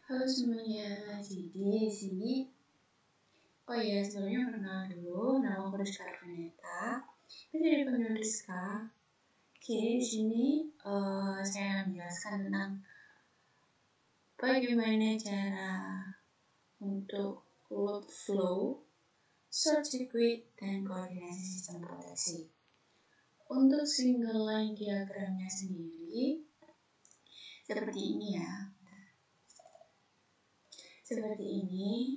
Halo semuanya, jadi di sini. Oh iya, sebelumnya perkenalkan dulu, nama aku Rizka Arvineta. Bisa dipanggil Rizka. Oke, di sini saya menjelaskan tentang bagaimana cara untuk workflow, short circuit, dan koordinasi sistem proteksi. Untuk single line diagramnya sendiri seperti ini ya. Seperti ini.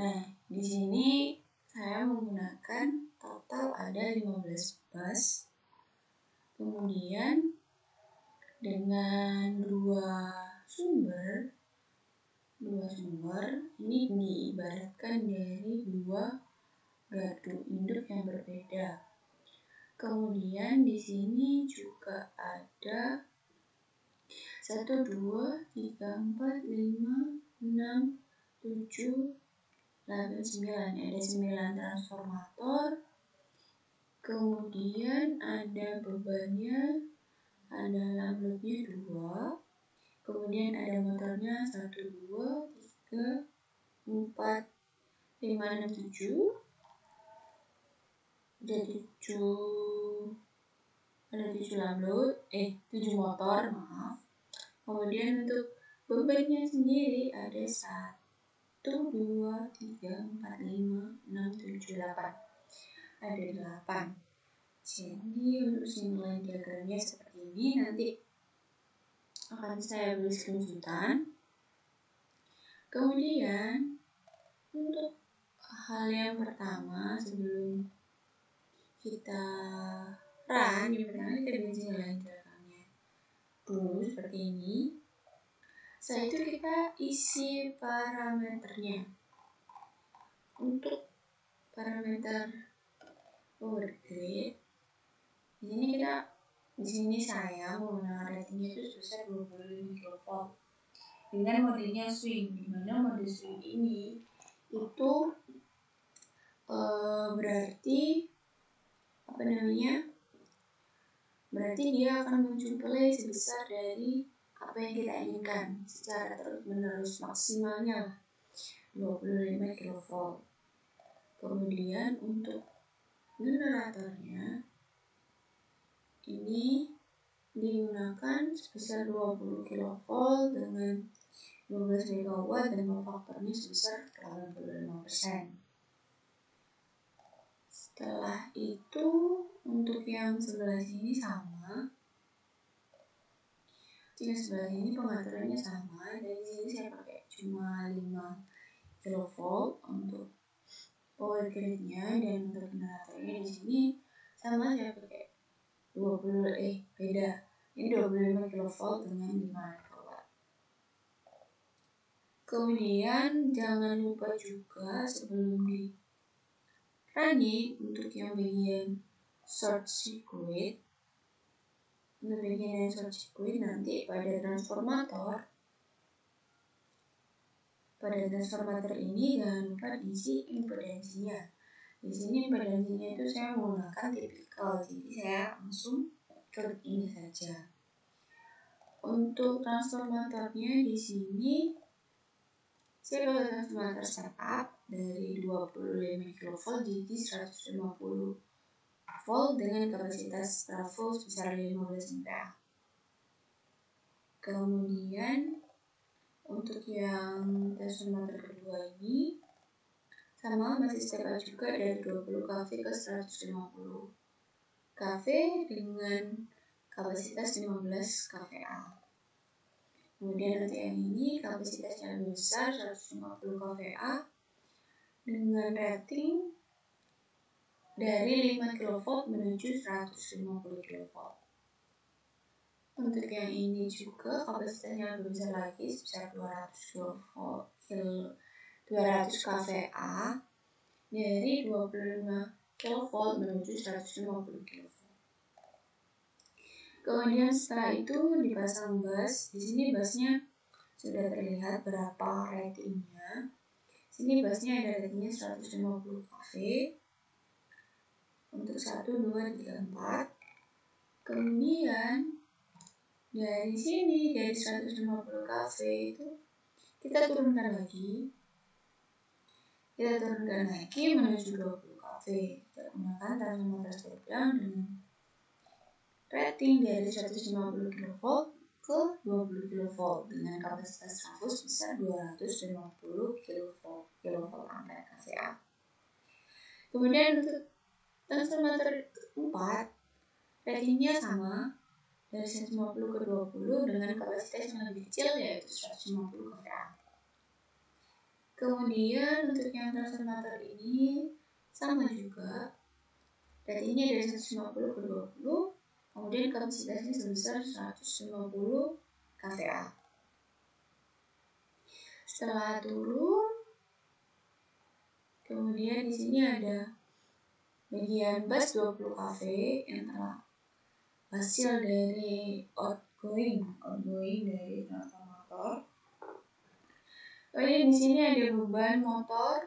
Nah, di sini saya menggunakan total ada 15 bus. Kemudian dengan dua sumber ini diibaratkan dari dua gardu induk yang berbeda. Kemudian di sini juga ada 1, 2, 3, 4, 5, 6, 7, 8, 9. Ada 9 transformator. Kemudian ada bebannya, ada lamblotnya 2. Kemudian ada motornya 1, 2, 3, 4, 5, 6, 7. Ada 7 lamblot, 7 motor, maaf. Kemudian untuk bebannya sendiri ada 1, 2, 3, 4, 5, 6, 7, 8. Ada 8. Jadi untuk single line diagramnya seperti ini. Nanti akan saya beri screenshotan. Kemudian untuk hal yang pertama, sebelum kita run, yang pertama kita bikin single line diagramnya dulu seperti ini. Setelah itu kita isi parameternya. Untuk parameter power grid, di sini saya menggunakan ratingnya itu sebesar 25 kV dengan modenya swing, di mana mode swing ini itu berarti berarti dia akan mensuplai sebesar dari apa yang kita inginkan secara terus menerus, maksimalnya 25 kV. Kemudian untuk generatornya ini digunakan sebesar 20 kV dengan 12 MW dan faktornya sebesar 85%. Setelah itu untuk yang sebelah sini sama. Yang sebelah sini pengaturannya sama. Dari sini saya pakai cuma 5 kV untuk power grid-nya, dan untuk generatornya di sini sama, saya pakai beda. Ini 25 kV dengan 5 MW. Kemudian jangan lupa juga sebelum di running untuk yang bagian short circuit. Untuk bagian short circuit nanti pada transformator ini jangan lupa diisi impedansinya. Di sini impedansinya itu saya menggunakan tipikal, jadi saya langsung klik ini saja. Untuk transformatornya di sini saya pakai transformator setup dari 25 kV jadi 150 volt dengan kapasitas trafo sebesar 15 A. Kemudian untuk yang transformator kedua ini sama, masih step up juga dari 20 kV ke 150 kV dengan kapasitas 15 kVA. Kemudian untuk yang ini kapasitasnya lebih besar, 150 kVA dengan rating dari 5 kV menuju 150 kV. Untuk yang ini juga kapasitasnya lebih besar lagi, sebesar 200 kVA dari 25 kV menuju 150 kV. Kemudian setelah itu dipasang bus. Di sini busnya sudah terlihat berapa ratingnya. Sini busnya ada ratingnya 150 kV untuk 1, 2, 3, 4. Kemudian Dari sini, dari 150 kafe itu kita turunkan lagi menuju 20 kafe. Kita gunakan transformator step down dengan rating dari 150 kV ke 20 kV dengan kapasitas trafos besar 250 kV ampere kVA. Kemudian untuk transformator 4, ratingnya sama dari 150 ke 20 dengan kapasitas yang lebih kecil yaitu 150 kVA. Kemudian untuk yang transformator ini sama juga, ratingnya dari 150 ke 20, kemudian kapasitasnya sebesar 150 kVA. Setelah turun, kemudian di sini ada bagian bus 20 kV yang telah hasil dari outgoing dari transformator. Kemudian di sini ada beban motor,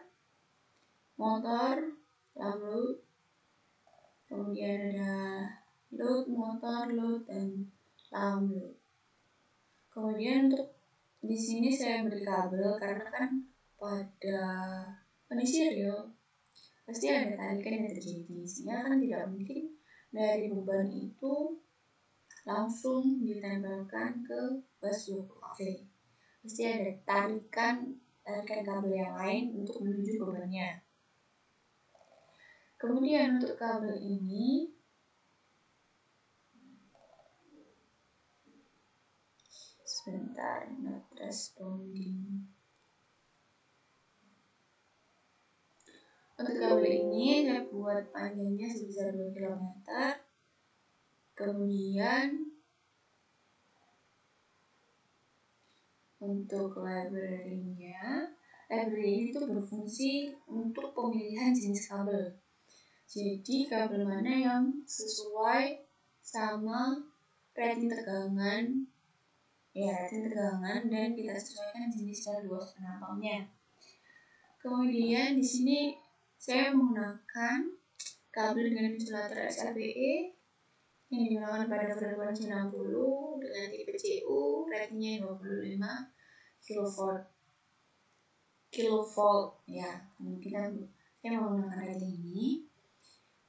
lalu kemudian ada load motor, load dan load. Kemudian untuk di sini saya beri kabel karena kan pada kondisi real pasti ada tarikan yang terjadi, sehingga kan tidak mungkin dari beban itu langsung ditempelkan ke bus 20 kV. Pasti ada tarikan kabel yang lain untuk menuju bebannya. Kemudian untuk kabel ini sebentar, not responding. Untuk kabel ini saya buat panjangnya sebesar 2 km. Kemudian untuk library ini tuh berfungsi untuk pemilihan jenis kabel. Jadi kabel mana yang sesuai sama rating tegangan dan kita sesuaikan jenis dan luas penampangnya. Kemudian di sini saya menggunakan kabel dengan insulator SLPE yang digunakan pada frekuensi 60 dengan tipe CU, ratingnya 25 kilovolt ya. Kemungkinan saya menggunakan rating ini.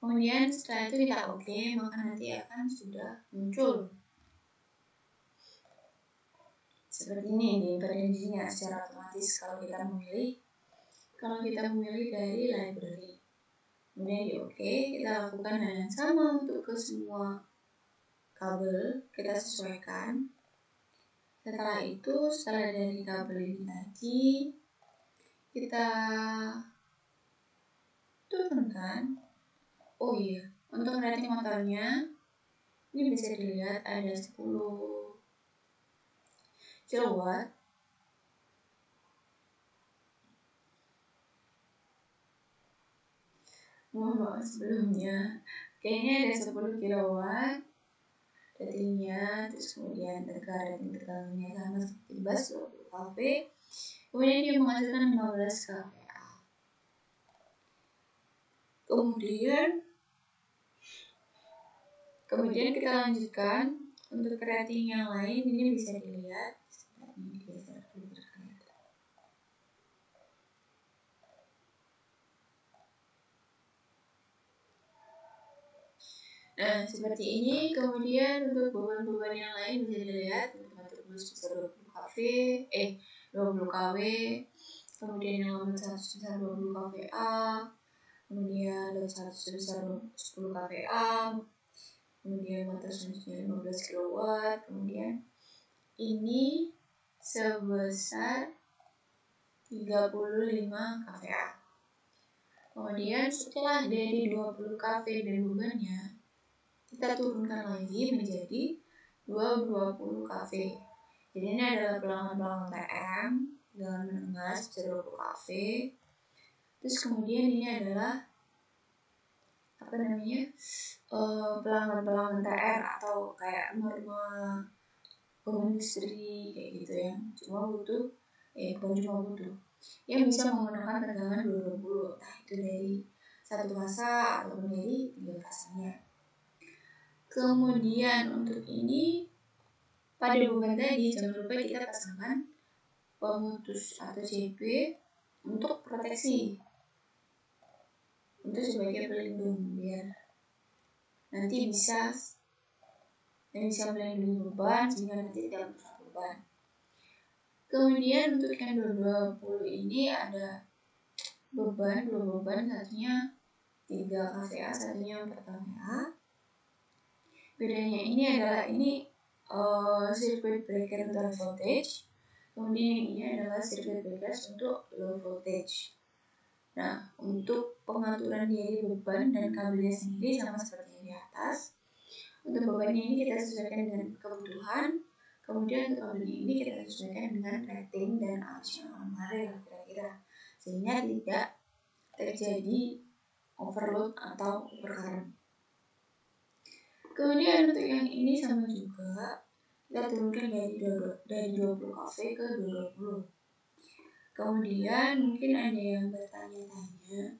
Kemudian setelah itu kita oke, maka nanti akan sudah muncul seperti ini di impedansinya secara otomatis kalau kita memilih dari library. Kemudian di oke, kita lakukan hal yang sama untuk ke semua kabel, kita sesuaikan. Setelah dari kabel ini tadi kita turunkan. Oh iya, untuk rating motornya ini bisa dilihat ada 10 kW. Mohon maaf sebelumnya, kayaknya ada 10 kW ratingnya, terus kemudian rating tegangannya sama seperti bus 20 kV. Kemudian dia menghasilkan 15 kVA. Kemudian kita lanjutkan untuk rating yang lain, ini bisa dilihat. Ini digeser dulu terkait. Nah, seperti ini. Kemudian untuk beban-beban yang lain bisa dilihat untuk sebesar 20 kW, kemudian yang load 100 sebesar 20 kVA, kemudian load 100 sebesar 10 kVA, kemudian motor selanjutnya 15 kW, kemudian ini sebesar 35 kVA. Kemudian setelah dari 20 kV dan bebannya, kita turunkan lagi menjadi 220 kV. Jadi ini adalah pelanggan TM dengan menengah sebesar 20 kV. Terus kemudian ini adalah pelanggan TR atau kayak normal industri kayak gitu ya. Bukan cuma butuh yang bisa menggunakan tegangan 220, entah itu dari satu fasa ataupun dari 3 fasanya. Kemudian untuk ini pada beban tadi jangan lupa kita pasangkan pemutus atau CB untuk proteksi, untuk sebagai pelindung biar nanti bisa melindungi beban sehingga nanti tidak merusak beban. Kemudian untuk yang 220 ini ada dua beban, satunya 3 kVA, satunya 4 kVA. Bedanya ini adalah circuit breaker untuk high voltage, kemudian ini adalah circuit breaker untuk low voltage. Nah, untuk pengaturan dari beban dan kabelnya sendiri sama seperti yang di atas. Untuk beban ini kita sesuaikan dengan kebutuhan, kemudian untuk kabelnya ini kita sesuaikan dengan rating dan arus yang kemarin kira-kira, sehingga tidak terjadi overload atau overcurrent. Kemudian untuk yang ini sama juga, kita turunkan dari 20 kV ke 20. Kemudian mungkin ada yang bertanya-tanya,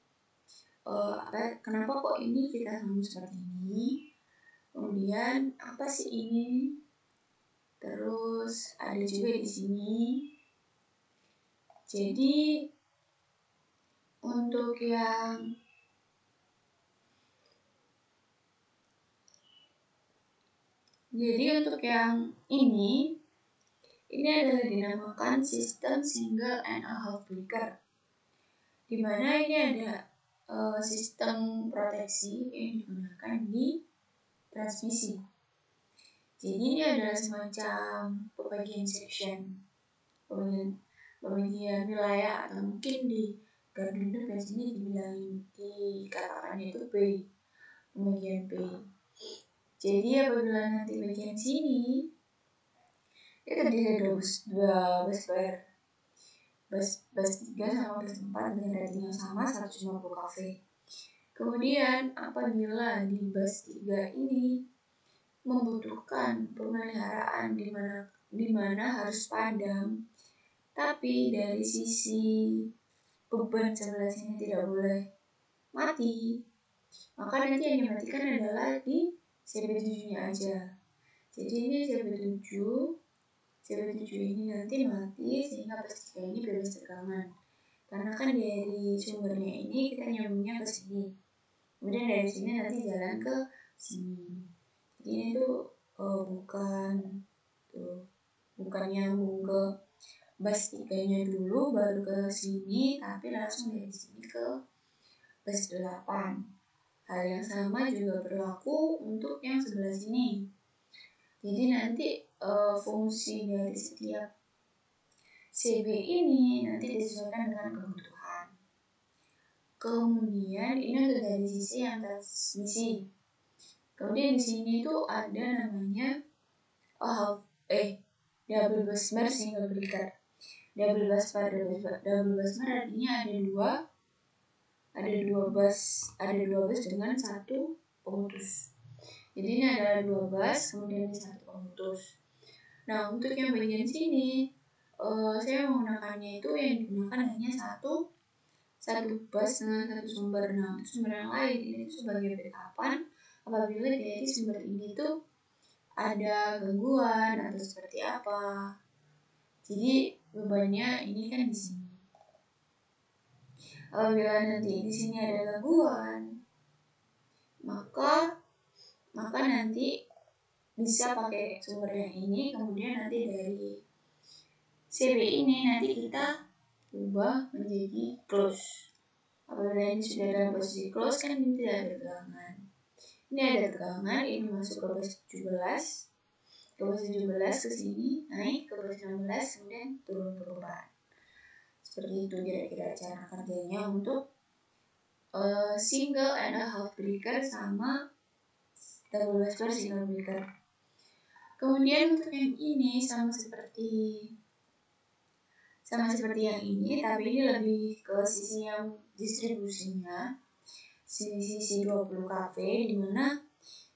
kenapa kok ini kita sambung seperti ini? Kemudian apa sih ini? Terus ada juga di sini. Jadi untuk yang ini adalah dinamakan sistem single and a half breaker, di mana ini ada sistem proteksi yang digunakan di transmisi. Jadi ini adalah semacam pembagian section, pembagian wilayah, atau mungkin di Garden di sini dikatakan itu B, pembagian B. Jadi apabila nanti bagian sini itu terdiri dari dua bus bar, bus 3 sama bus 4 dengan rating yang sama 150 kV. Kemudian apabila di bus 3 ini membutuhkan pemeliharaan di mana harus padam, tapi dari sisi beban sebelah sini tidak boleh mati, maka nanti yang dimatikan adalah di CB7-nya aja. Jadi ini CB7 ini nanti mati sehingga bus 3 ini bebas tegangan. Karena kan dari sumbernya ini kita nyambungnya ke sini. Kemudian dari sini nanti jalan ke sini. Jadi ini tuh bukan nyambung ke bus 3-nya dulu baru ke sini, tapi langsung dari sini ke bus 8. Hal yang sama juga berlaku untuk yang sebelah sini. Jadi nanti fungsi dari setiap CB ini nanti disesuaikan dengan kebutuhan. Kemudian ini untuk dari sisi yang transmisi. Kemudian di sini tuh ada namanya double bus bar single breaker. Double bus bar artinya ada dua bus dengan satu pemutus. Jadi ini adalah 2 bus, kemudian ini 1 pemutus. Nah, untuk yang bagian sini, saya menggunakannya itu yang digunakan hanya satu bus dengan 1 sumber. Nah, untuk sumber yang lain ini sebagai backupan apabila dari sumber ini tuh ada gangguan atau seperti apa. Jadi bebannya ini kan di sini. Apabila nanti di sini ada gangguan, maka nanti bisa pakai sumber yang ini, kemudian nanti dari CB ini nanti kita ubah menjadi close. Apabila ini sudah dalam posisi close kan ini tidak ada tegangan. Ini ada tegangan, ini masuk ke bus 17, ke bus 17 ke sini, naik ke bus 16, kemudian turun ke beban. Seperti itu kira-kira cara kerjanya untuk single and a half breaker sama double bus bar single breaker. Kemudian untuk yang ini sama seperti yang ini, tapi ini lebih ke sisi yang distribusinya, sisi 20 kV, dimana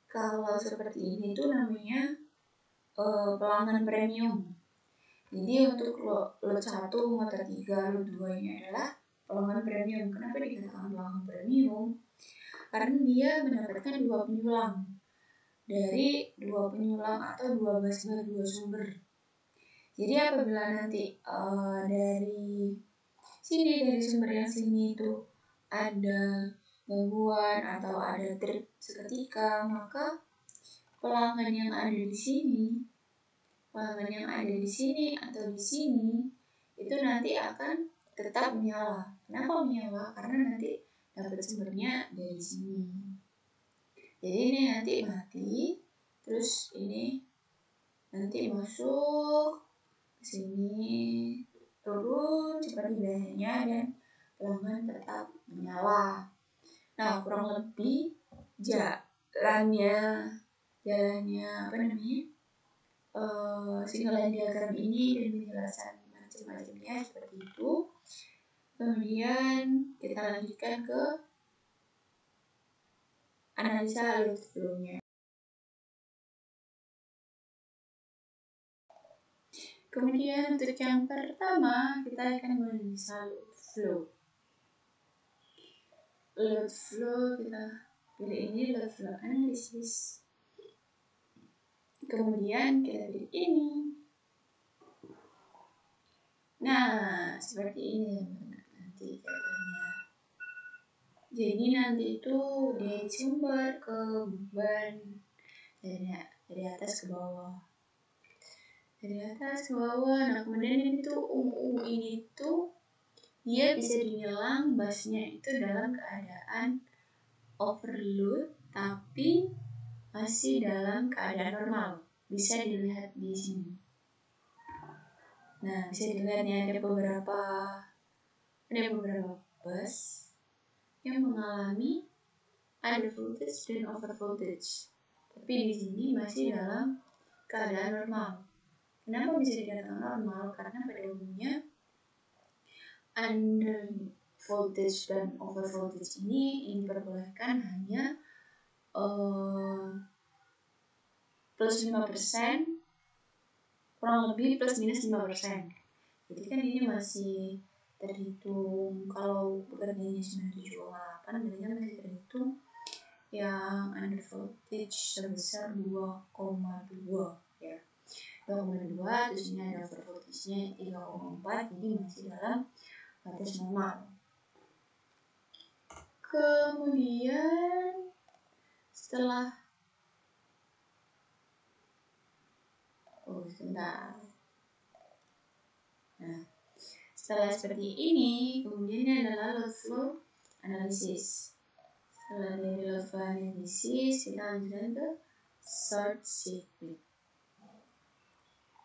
kalau seperti ini tuh namanya pelanggan premium. Jadi untuk lot 1, motor 3, lot 2 ini adalah pelanggan premium. Kenapa dikatakan pelanggan premium? Karena dia mendapatkan 2 penyulang. Pertama, dia mendapatkan 2 penyulang. Yang pertama adalah 2 penyulang untuk 20 kV, yang kedua adalah 2 penyulang untuk 20 kV. Jadi untuk lot 1 ini adalah pelanggan premium. Kenapa dikatakan pelanggan premium? Karena dia mendapatkan 2 penyulang. dari dua penyulang atau dua basbar dua sumber. Jadi apabila nanti dari sumber yang sini itu ada gangguan atau ada trip seketika, maka pelanggan yang ada di sini atau di sini itu nanti akan tetap menyala. Kenapa menyala? Karena nanti dapat sumbernya dari sini. Jadi ini nanti mati, terus ini nanti masuk ke sini, turun seperti biasanya, dan pelanggan tetap menyala. Nah, kurang lebih jalannya single line diagram ini dan penjelasan macam-macamnya seperti itu. Kemudian kita lanjutkan ke analisa load flow-nya. Kemudian untuk yang pertama kita akan menganalisa load flow. Load flow kita pilih ini, load flow analysis. Kemudian kita pilih ini. Nah, seperti ini nanti katanya. Jadi nanti itu dari sumber ke beban, dari atas ke bawah. Nah, kemudian itu ungu ini tuh dia bisa dibilang busnya itu dalam keadaan overload tapi masih dalam keadaan normal. Bisa dilihat di sini. Nah, bisa dilihat nih ada beberapa bus yang mengalami under voltage dan over voltage. Tapi di sini masih dalam keadaan normal. Kenapa bisa dikatakan normal? Karena pada umumnya under voltage dan over voltage ini diperbolehkan hanya plus 5%, kurang lebih plus minus 5%. Jadi kan ini masih terhitung, kalau bekerjanya 97,8 berarti masih terhitung yang under voltage sebesar 2,2 ya. 2,2, terus ini ada over voltage-nya 3,4, jadi masih dalam batas normal. Kemudian setelah setelah seperti ini, kemudian adalah load flow analysis. Setelah dari load flow analysis, kita lanjutkan ke short circuit.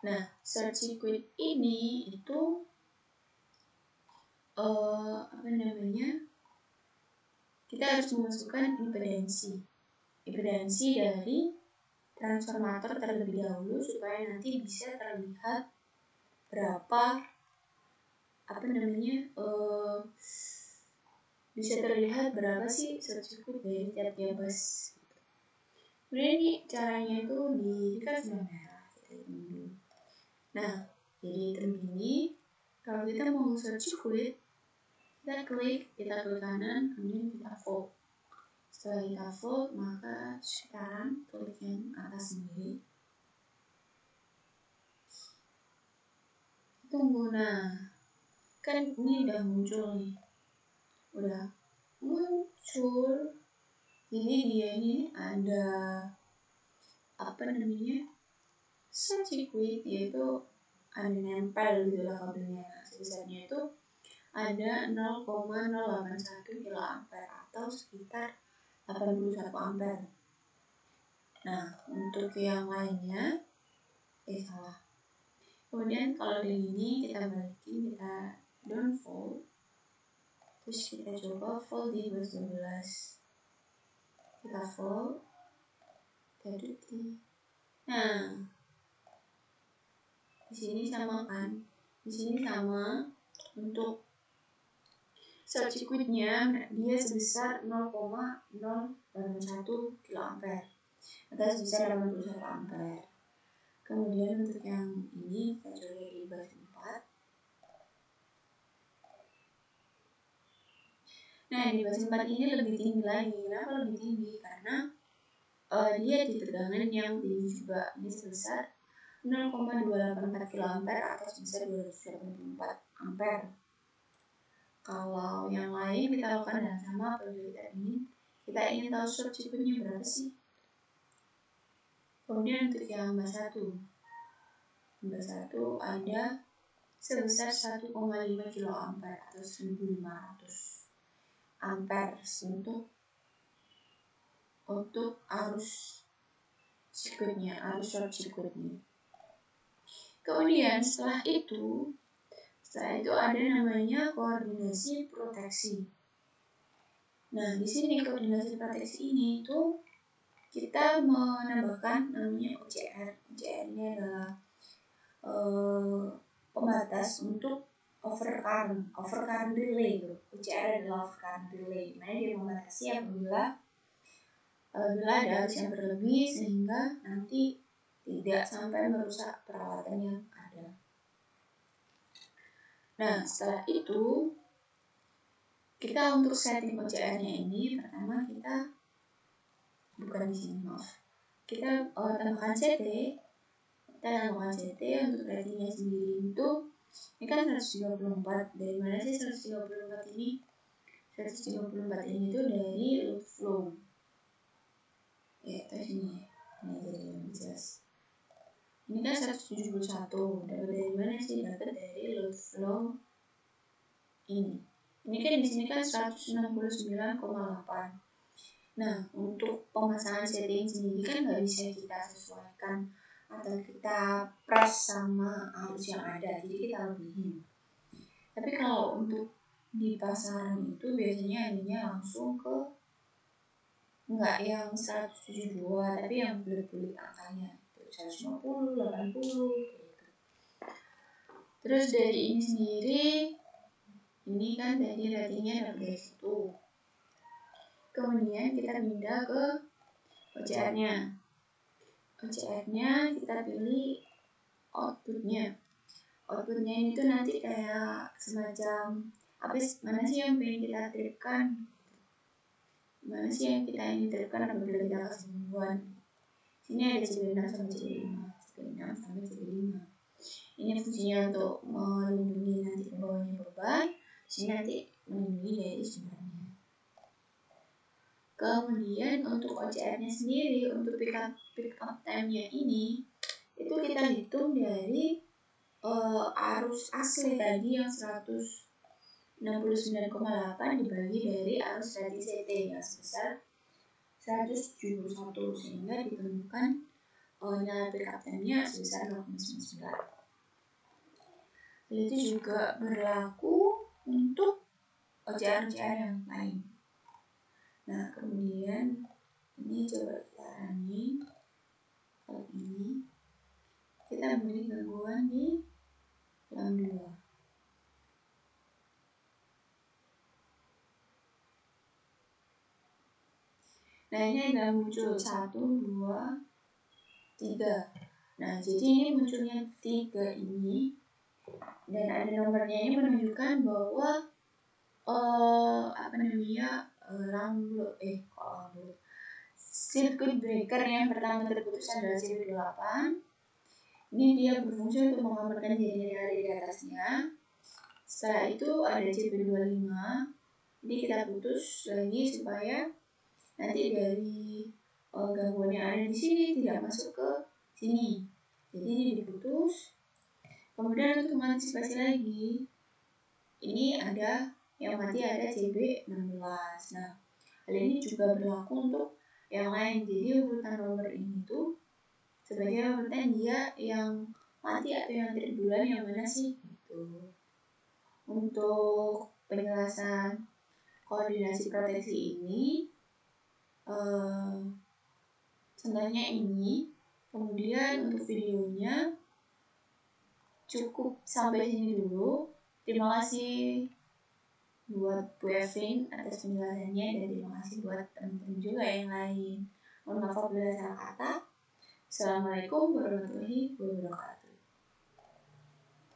Nah, short circuit ini itu kita harus memasukkan impedansi dari transformator terlebih dahulu supaya nanti bisa terlihat berapa sih short circuit dari tiap bus. Kemudian ini caranya itu dikasih merah. Nah, jadi hitam ini kalau kita mau short circuit, kita klik kanan, kemudian kita volt. Setelah kita volt, maka sekarang klik yang atas sendiri. Tunggu, nah kan ini udah muncul nih, jadi dia ini ada short circuit, yaitu ada nempel gitu lah kabelnya. Sebesarnya itu ada 0,081 kA atau sekitar 81 ampere. Nah, untuk yang lainnya kemudian kalau di ini kita balikin, kita down volt, terus kita coba volt di bus 12, kita volt, kita duty. Nah, di sini sama kan, untuk short circuitnya dia sebesar 0,081 kA atau sebesar 81 ampere. Kemudian untuk yang ini kita coba di bus 4. Nah, di bus 4 ini lebih tinggi lagi. Kenapa lebih tinggi? Karena dia di tegangan yang tinggi juga, ini sebesar 0,284 kA atau sebesar 284 ampere. Kalau yang lain kita lakukan dengan sama apabila kita ingin tahu short circuitnya berapa sih. Kemudian untuk yang bus 1 ada sebesar 1,5 kA atau 1500 ampere untuk arus sirkuitnya, arus short circuitnya. Kemudian setelah itu ada namanya koordinasi proteksi. Nah, di sini koordinasi proteksi ini tuh kita menambahkan namanya OCR. OCR ini adalah pembatas untuk overcurrent relay. OCR adalah overcurrent relay. Mana dia membatasi apabila ada arus yang berlebih sehingga nanti tidak sampai merusak peralatan yang ada. Nah, setelah itu kita untuk setting OCR-nya ini pertama kita tambahkan CT. Kita tambahkan CT untuk ratingnya sendiri itu ini kan 134. Dari mana sih 134 ini? 134 ini tuh dari load flow. Ya, terus ini jadi lebih jelas. Ini kan 171. Dapat dari mana sih? Dapat dari load flow ini. Ini kan di sini kan 169,8. Nah, untuk pemasangan setting sendiri kan nggak bisa kita sesuaikan atau kita press sama arus yang ada, jadi kita lebihin. Tapi kalau untuk di pasaran itu biasanya adanya langsung ke nggak yang 172, tapi yang bulat-bulat angkanya 150, 80 gitu. Terus dari ini sendiri, ini kan dari ratingnya dari situ. Kemudian kita pindah ke OCR-nya. OCR-nya kita pilih outputnya. Outputnya ini tuh nanti kayak semacam mana sih yang pengen kita tripkan, mana sih yang kita ingin tripkan apabila kita kasih mingguan. Sini ada CB6 sampai CB5, CB6 sampai CB5. Ini fungsinya untuk melindungi nanti ke bawahnya beban, sini nanti melindungi dari sumbernya. Kemudian untuk OCR-nya sendiri, untuk pick up time-nya ini, itu kita hitung dari arus asli tadi yang 169,8 dibagi dari arus rating CT yang sebesar 171, sehingga ditemukan nilai pick up time-nya sebesar 0,99. Itu juga berlaku untuk OCR-OCR yang lain. Nah, kemudian ini coba kita running. Kali ini kita beri gangguan di lam 2. Nah, ini ada muncul 1, 2, 3. Nah, jadi ini munculnya 3 ini dan ada nomornya ini menunjukkan bahwa circuit breaker yang pertama terputus adalah CB8. Ini dia berfungsi untuk mengamankan jaringan yang ada di atasnya. Setelah itu ada CB25. Ini kita putus lagi supaya nanti dari gangguan yang ada di sini tidak masuk ke sini. Jadi ini diputus. Kemudian untuk mengantisipasi lagi, ini ada yang mati ada CB16. Nah, hal ini juga berlaku untuk yang lain. Jadi urutan nomor ini tuh sebagai urutan dia yang mati atau yang terbulan yang mana sih gitu. Untuk penjelasan koordinasi proteksi ini sebenarnya ini. Kemudian untuk videonya cukup sampai sini dulu. Terima kasih buat Bu Evin atas penjelasannya dan terima kasih buat teman-teman juga yang lain. Mohon maaf apabila salah kata. Assalamualaikum warahmatullahi wabarakatuh.